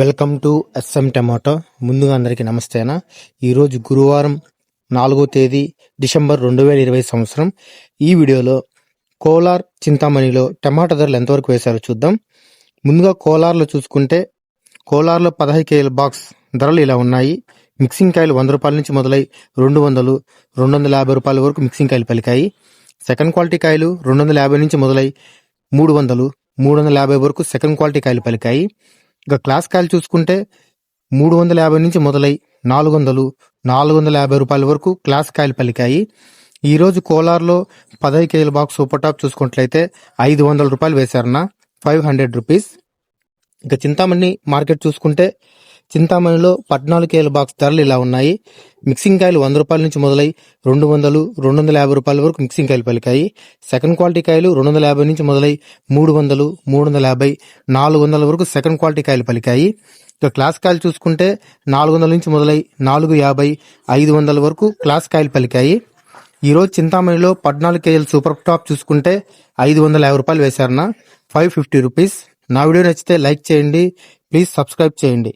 Welcome to S M tomato. ముందుగా అందరికీ నమస్తేనా. ఈరోజు గురువారం 4వ తేదీ డిసెంబర్ 2020 సంవత్సరం. ఈ వీడియోలో కోలార్ చింతామణిలో టమాటా ధరలు ఎంతవరకు వేశారో చూద్దాం. ముందుగా కోలార్లో చూసుకుంటే కోలార్లో 15 కేజీల బాక్స్ ధరలు ఇలా ఉన్నాయి. మిక్సింగ్ కాయలు 100 రూపాయల నుంచి మొదలై 200, 250 రూపాయల వరకు మిక్సింగ్ కాయలు పలికాయి. సెకండ్ క్వాలిటీ కాయలు 250 నుంచి మొదలై 300, 350 వరకు సెకండ్ క్వాలిటీ కాయలు పలికాయి. ఇక క్లాస్ కాయలు చూసుకుంటే 350 నుంచి మొదలై 400, 450 రూపాయల వరకు క్లాస్ కాయలు పలికాయి. ఈరోజు కోలార్లో 15 కేజీల బాక్స్ సూపర్ టాప్ చూసుకున్నట్లయితే 500 రూపాయలు వేశారన్న, 500 రూపీస్. ఇక చింతామణి మార్కెట్ చూసుకుంటే చింతామణిలో 14 కేజీల బాక్స్ ధరలు ఇలా ఉన్నాయి. మిక్సింగ్ కాయలు 100 రూపాయల నుంచి మొదలై 200, 250 రూపాయల వరకు మిక్సింగ్ కాయలు పలికాయి. సెకండ్ క్వాలిటీ కాయలు 250 నుంచి మొదలై 300, 350, 400 వరకు సెకండ్ క్వాలిటీ కాయలు పలికాయి. ఇక క్లాస్ కాయలు చూసుకుంటే 400 నుంచి మొదలై 450, 500 వరకు క్లాస్ కాయలు పలికాయి. ఈరోజు చింతామణిలో 14 కేజీల సూపర్ టాప్ చూసుకుంటే 550 రూపాయలు వేశారన్న, 550 రూపీస్. నా వీడియో నచ్చితే లైక్ చేయండి, ప్లీజ్ సబ్స్క్రైబ్ చేయండి.